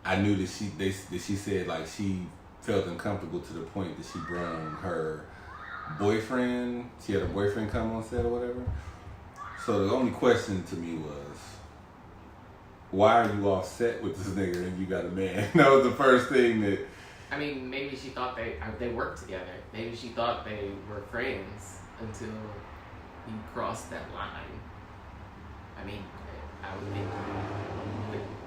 I knew that she said like she felt uncomfortable to the point that she brought her boyfriend. She had a boyfriend come on set or whatever. So the only question to me was, why are you all set with this nigga and you got a man? That was the first thing that. I mean, maybe she thought they worked together. Maybe she thought they were friends until he crossed that line. I mean, I would think,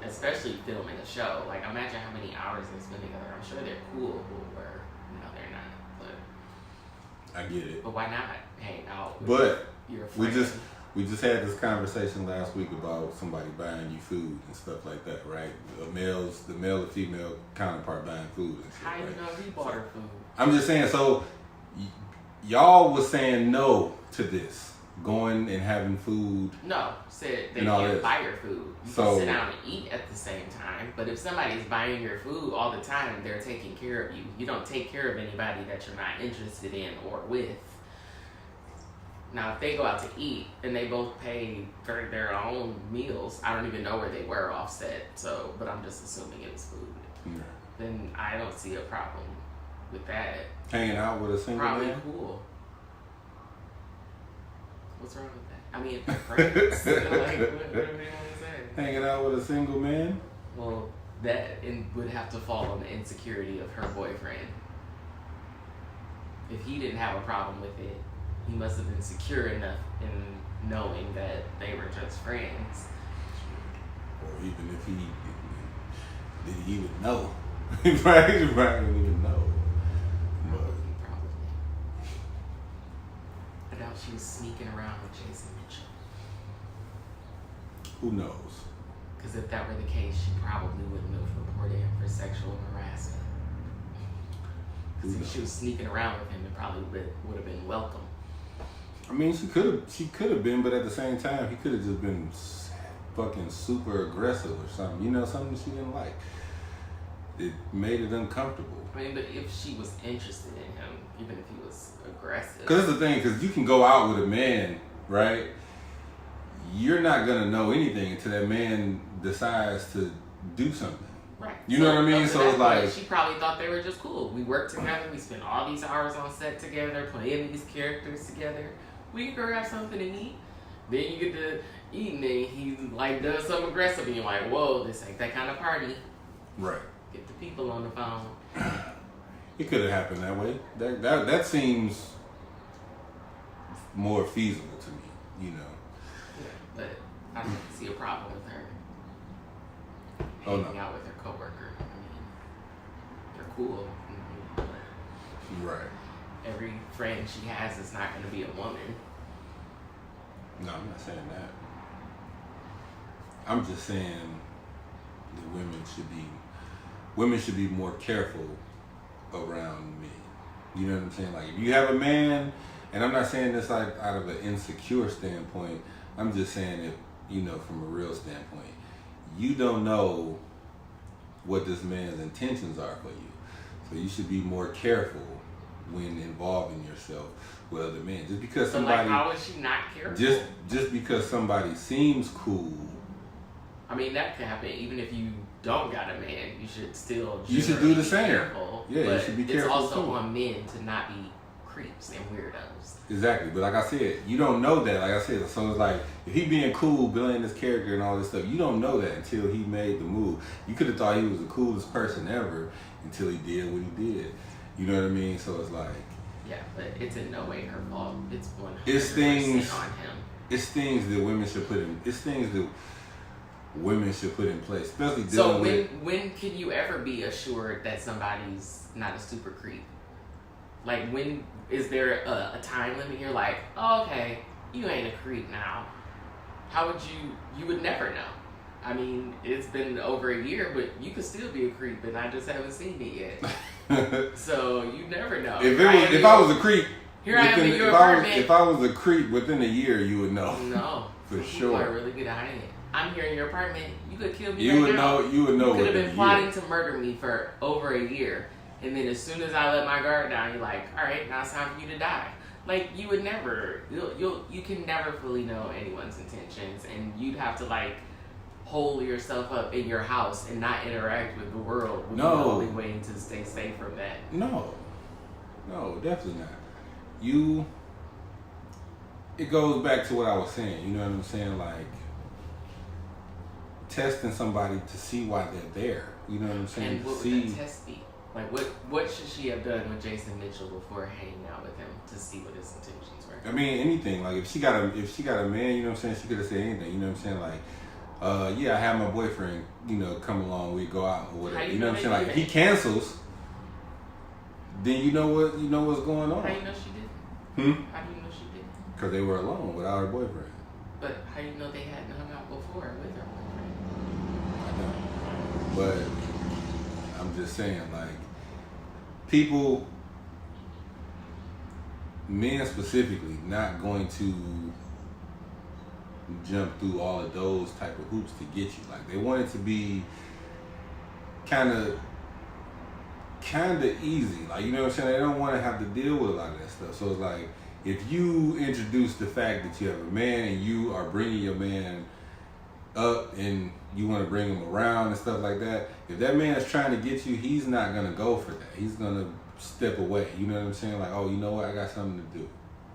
especially filming a show. Like, imagine how many hours they spend together. I'm sure they're cool, or no, they're not. But I get it. But why not hang out? But your friend? we just had this conversation last week about somebody buying you food and stuff like that, right? The male or female counterpart buying food and shit. How you right? know he bought her food? I'm just saying. So y'all was saying no to this, going and having food. No, said they and all can't this. buy your food. You So- can sit down and eat at the same time. But if somebody's buying your food all the time, they're taking care of you. You don't take care of anybody that you're not interested in or with. Now, if they go out to eat and they both pay for their own meals, I don't even know where they were offset. So, but I'm just assuming it was food. Yeah. Then I don't see a problem with that. Hanging out with a single Probably man. cool. What's wrong with that? I mean, if they're friends, like, what do they want to say? Hanging out with a single man. Well, that would have to fall on the insecurity of her boyfriend. If he didn't have a problem with it, he must have been secure enough in knowing that they were just friends. Or even if he did he even know? He probably didn't even know. But Probably. I doubt she was sneaking around with Jason Mitchell. who knows? Because if that were the case, she probably wouldn't have reported him for sexual harassment. Because if she was sneaking around with him, it probably would have been welcome. I mean, she could have been, but at the same time, he could have just been fucking super aggressive or something. You know, something she didn't like. It made it uncomfortable. I mean, but if she was interested in him, even if he was aggressive. Because that's the thing, because you can go out with a man, right? You're not going to know anything until that man decides to do something. Right. You know what I mean? So it's like... She probably thought they were just cool. We worked together. We spent all these hours on set together, playing these characters together. We can go grab something to eat. Then you get to eat, and then he like does something aggressive, and you're like, whoa, this ain't that kind of party. Right. Get the people on the phone. It could have happened that way. That seems more feasible to me, you know. Yeah, but I don't see a problem with her Oh, no. hanging out with her coworker. I mean, they're cool. But Right. every friend she has is not going to be a woman. No, I'm not saying that. I'm just saying that women should be more careful around men. You know what I'm saying? Like, if you have a man, and I'm not saying this like out of an insecure standpoint, I'm just saying it, you know, from a real standpoint. You don't know what this man's intentions are for you. So you should be more careful when involving yourself with other men. Just because So, somebody... like, how is she not careful? Just because somebody seems cool... I mean, that can happen. Even if you don't got a man, you should still You should do the be same. Careful. Yeah, but you should be it's careful also too. on men to not be creeps and weirdos. Exactly, but like I said, you don't know that. Like I said, so it's like if he being cool, building this character and all this stuff, you don't know that until he made the move. You could have thought he was the coolest person ever until he did what he did. You know what I mean? So it's like Yeah, but it's in no way her fault. It's 100% It's things- on him. it's things that women should put in. It's things that women should put in place, especially dealing So with. when can you ever be assured that somebody's not a super creep? Like, when is there a time limit here? Like, oh, okay, you ain't a creep now. How would you would never know. I mean, it's been over a year, but you could still be a creep, and I just haven't seen it yet. So you never know. If I was a creep, here I am in your apartment. If I was a creep within a year, you would know. No, for people sure. are really good at it. I'm here in your apartment. You could kill me. You would know. You would know. You could have been plotting to murder me for over a year, and then as soon as I let my guard down, you're like, all right, now it's time for you to die. Like, you would never. You can never fully know anyone's intentions, and you'd have to like hole yourself up in your house and not interact with the world. Would be the only way to stay safe from that. No, definitely not. It goes back to what I was saying. You know what I'm saying? Like testing somebody to see why they're there. You know what I'm saying? And what would that test be? Like, what should she have done with Jason Mitchell before hanging out with him to see what his intentions were? I mean, anything. Like, if she got a man, you know what I'm saying? She could have said anything. You know what I'm saying? Like, yeah, I have my boyfriend, you know, come along, we go out or whatever. You know what I'm saying? Like, if he cancels, then you know what's going on. How you know she did? How do you know she did? Because they were alone without her boyfriend. But how do you know they hadn't hung out before with her boyfriend? I know. But I'm just saying, like, people, men specifically, not going to jump through all of those type of hoops to get you. Like, they want it to be kind of easy. Like, you know what I'm saying? They don't want to have to deal with a lot of that stuff. So it's like, if you introduce the fact that you have a man and you are bringing your man up and you want to bring him around and stuff like that, if that man is trying to get you, he's not going to go for that. He's going to step away. You know what I'm saying? Like, oh, you know what? I got something to do.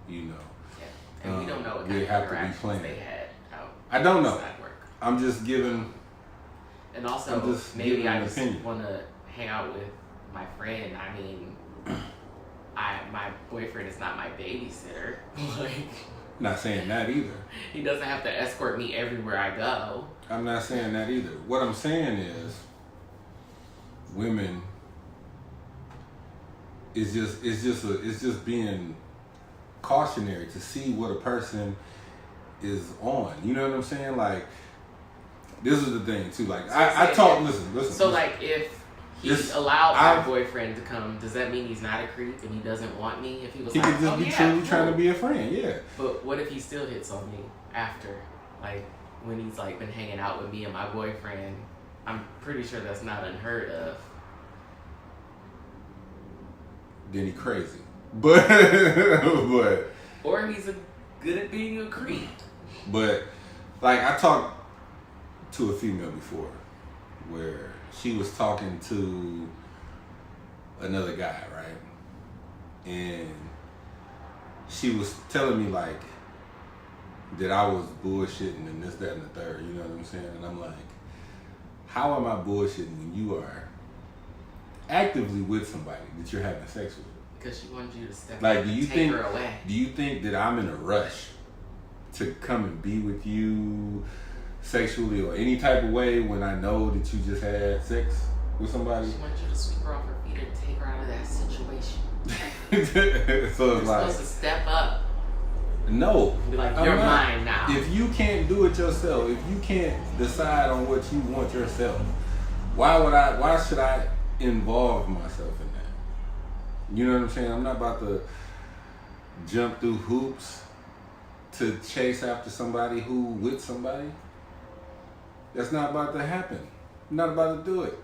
You know. Yeah. And we don't know what kind of interactions they had out. I don't know. I'm just giving. And also, maybe I just want to hang out with my friend. I mean, my boyfriend is not my babysitter. Like, not saying that either. He doesn't have to escort me everywhere I go. I'm not saying that either. What I'm saying is, women. It's just being cautionary to see what a person is on. You know what I'm saying? Like, this is the thing too. Like, so listen. So like, if he allowed my boyfriend to come, does that mean he's not a creep and he doesn't want me? If he was, he could just be truly trying to be a friend, yeah. But what if he still hits on me after, like, when he's like been hanging out with me and my boyfriend? I'm pretty sure that's not unheard of. Then he crazy, but or he's good at being a creep. But like, I talked to a female before where she was talking to another guy, right? And she was telling me like that I was bullshitting and this, that, and the third. You know what I'm saying? And I'm like, how am I bullshitting when you are actively with somebody that you're having sex with? Because she wanted you to step like, and take her away. Do you think that I'm in a rush to come and be with you sexually or any type of way when I know that you just had sex with somebody? She wants you to sweep her off her feet and take her out of that situation. So you're it's like, supposed to step up. No. Be like, you're mine now. If you can't do it yourself, if you can't decide on what you want yourself, why should I involve myself in that? You know what I'm saying? I'm not about to jump through hoops to chase after somebody who with somebody. That's not about to happen. I'm not about to do it.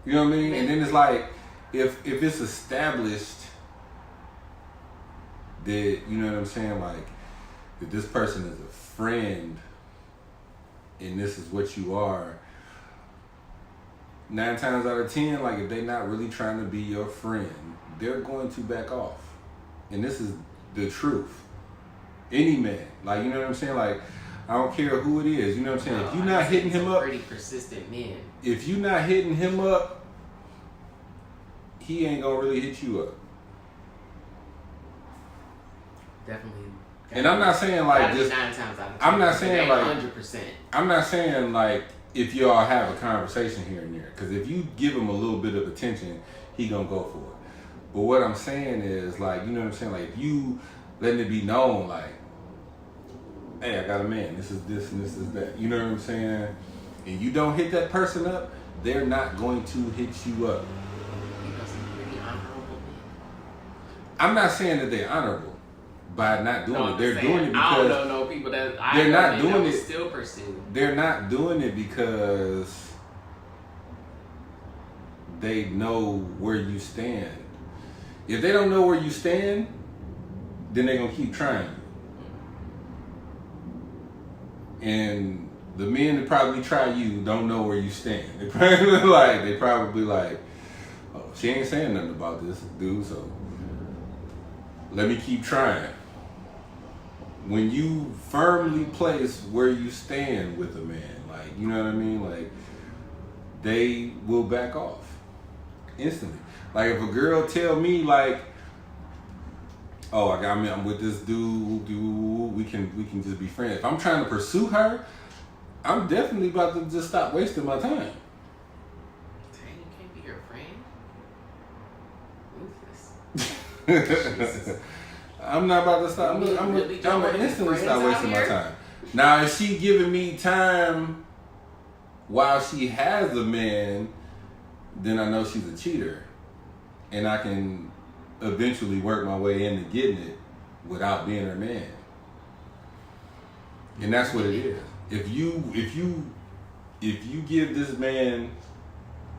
You know what I mean? And then it's like, if it's established that, you know what I'm saying, like, that this person is a friend and this is what you are, 9 times out of 10, like, if they're not really trying to be your friend, they're going to back off. And this is the truth. Any man, like, you know what I'm saying, like, I don't care who it is, you know what I'm saying, if you're not hitting him up, pretty persistent men. If you're not hitting him up, he ain't gonna really hit you up. Definitely. And I'm not saying like just 9 times out of 10. I'm not saying like 100%. I'm not saying like if y'all have a conversation here and there, because if you give him a little bit of attention, he gonna go for it. But what I'm saying is, like, you know what I'm saying, like, if you letting it be known, like, hey, I got a man, this is this and this is that, you know what I'm saying, and you don't hit that person up, they're not going to hit you up. You know some pretty honorable men. I'm not saying that they're honorable by not doing it. They're doing it because I don't know people that they're not doing it. Still pursue. They're not doing it because they know where you stand. If they don't know where you stand, then they're gonna keep trying. And the men that probably try you don't know where you stand. They probably like, oh, she ain't saying nothing about this dude, so let me keep trying. When you firmly place where you stand with a man, like, you know what I mean? Like, they will back off instantly. Like, if a girl tell me, like, oh, I'm with this dude, we can just be friends. If I'm trying to pursue her, I'm definitely about to just stop wasting my time. Dang, you can't be your friend? Ruthless. I'm not about to stop. I'm gonna instantly stop wasting my time. Now, if she giving me time while she has a man, then I know she's a cheater, and I can eventually work my way into getting it without being her man. And that's what it is. If you give this man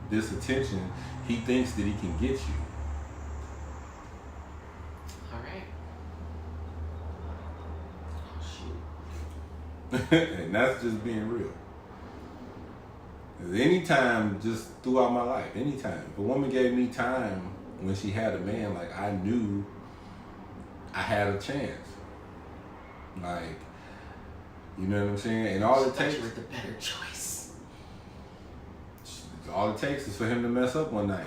this attention, he thinks that he can get you. All right. Oh, shoot. And that's just being real. 'Cause anytime, just throughout my life, anytime, if a woman gave me time when she had a man, like, I knew I had a chance. Like, you know what I'm saying? And all it takes, you were the better choice. all it takes is for him to mess up one night.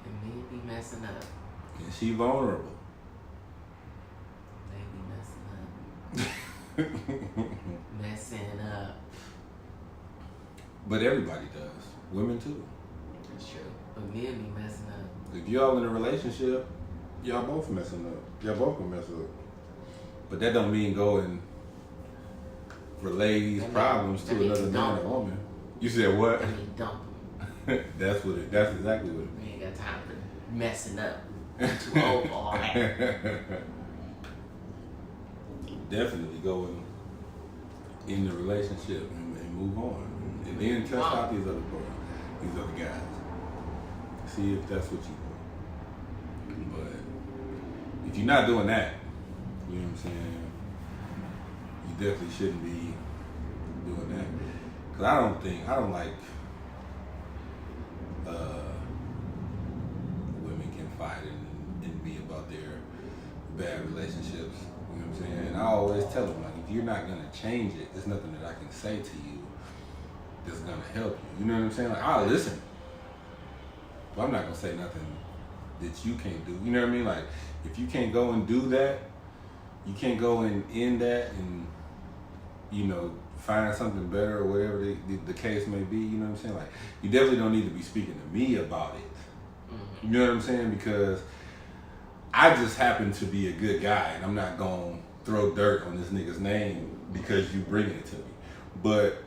And me be messing up. And she vulnerable. They be messing up. Messing up. But everybody does. Women too. That's true. But men be messing up. If y'all in a relationship, y'all both messing up. Y'all both gonna mess up. But that don't mean go and relay these problems to another man or woman. You said what? I mean, dump them. That's exactly what it means. We ain't got time for messing up. I'm too old for all that. Definitely go in the relationship and move on. And then test out these other guys. See if that's what you want. But if you're not doing that, you know what I'm saying, you definitely shouldn't be doing that. Because I don't like women can fight and be about their bad relationships. You know what I'm saying? And I always tell them, like, if you're not going to change it, there's nothing that I can say to you that's going to help you. You know what I'm saying? Like, I'll listen. But I'm not going to say nothing that you can't do. You know what I mean? Like, if you can't go and do that, you can't go and end that and, you know, find something better or whatever the case may be. You know what I'm saying? Like, you definitely don't need to be speaking to me about it. You know what I'm saying? Because I just happen to be a good guy, and I'm not going to throw dirt on this nigga's name because you bringing it to me. But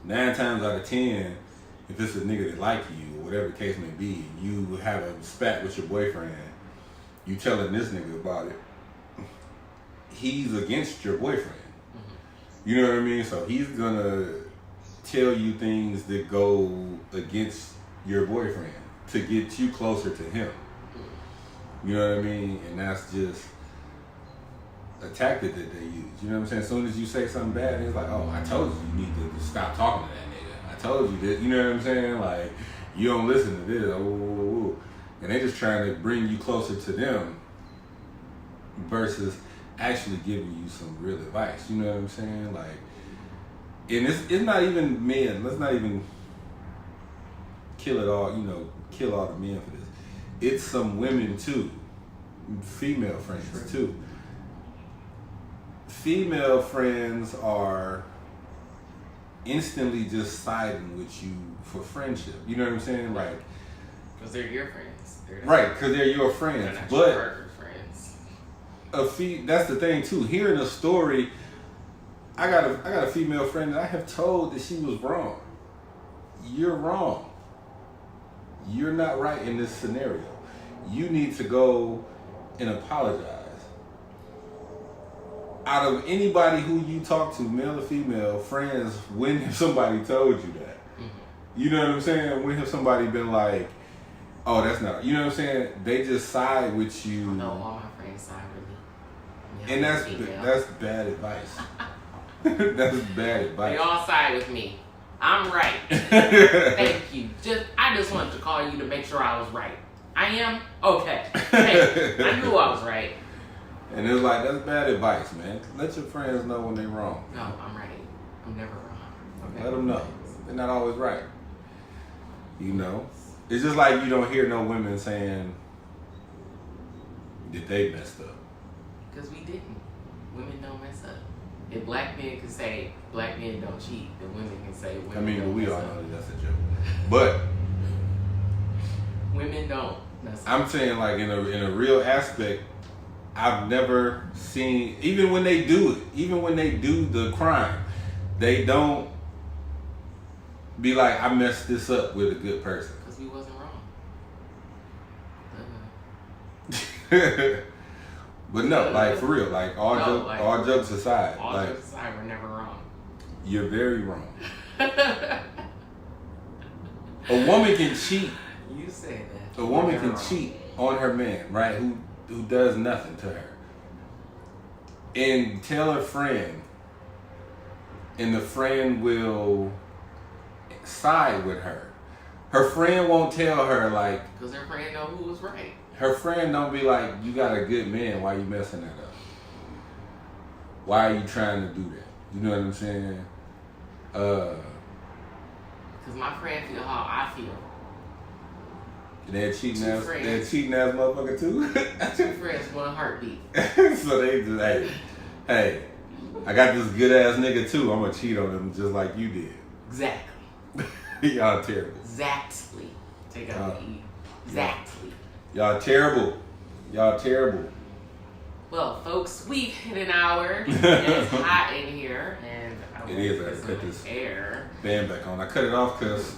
9 times out of 10, if it's a nigga that like you, or whatever the case may be, you have a spat with your boyfriend, you telling this nigga about it, he's against your boyfriend. You know what I mean? So he's gonna tell you things that go against your boyfriend to get you closer to him. You know what I mean? And that's just a tactic that they use. You know what I'm saying? As soon as you say something bad, it's like, oh, I told you need to stop talking to that nigga. I told you that. You know what I'm saying? Like, you don't listen to this. Oh. And they just trying to bring you closer to them versus actually giving you some real advice. You know what I'm saying? Like, and it's not even men. Let's not even kill it all, you know, kill all the men for this. It's some women too. Female friends too. Female friends are instantly just siding with you for friendship. You know what I'm saying? Like, because they're your friends. Right, because they're your friends. They're not but your partner friends. That's the thing too. Hearing a story, I got a female friend that I have told that she was wrong. you're wrong. You're not right in this scenario. You need to go and apologize. Out of anybody who you talk to, male or female, friends, when have somebody told you that? You know what I'm saying? When have somebody been like, oh, that's not, you know what I'm saying? They just side with you. No, all my friends side with me. And that's bad advice. That's bad advice. They all side with me. I'm right. Thank you. I just wanted to call you to make sure I was right. I am? Okay. Hey, I knew I was right. And it's like, that's bad advice, man. Let your friends know when they're wrong. No, I'm right. I'm never wrong. Okay? Let them know. They're not always right. You know? It's just like you don't hear no women saying that they messed up. Because we didn't. Women don't mess up. If black men can say black men don't cheat, then women can say women don't but we mess all up. know that that's a joke. But women don't mess up. I'm saying, like, in a real aspect, I've never seen, even when they do it, even when they do the crime, they don't be like, I messed this up with a good person. Because we wasn't wrong. But no, like, for real, like, all jokes aside, all like, jokes aside, we're never wrong. You're very wrong. A woman can cheat. You say that. A woman can cheat on her man, right? Who does nothing to her, and tell her friend, and the friend will side with her. Her friend won't tell her, like, because her friend know who was right. Her friend don't be like, you got a good man, why you messing that up? Why are you trying to do that? You know what I'm saying? Because my friend feel how I feel. They're cheating ass motherfucker too. 2 friends, 1 heartbeat. So they just, hey, I got this good ass nigga too. I'm gonna cheat on him just like you did. Exactly. Y'all terrible. Exactly. Take out the E. Exactly. Y'all terrible. Y'all terrible. Well, folks, we've hit an hour. And it's hot in here, and It is. I cut this air band back on. I cut it off because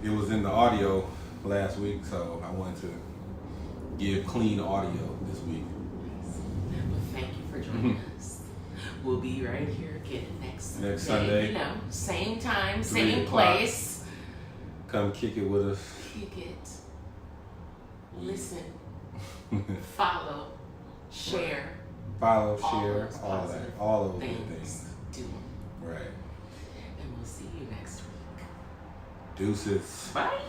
it was in the audio last week, so I wanted to give clean audio this week. Well, thank you for joining us. We'll be right here again next Sunday. You know, same time, same 3:00. place. Come kick it with us. Kick it. Listen. Follow. Share. Follow, share, all those good things. Do them. Right. And we'll see you next week. Deuces. Bye.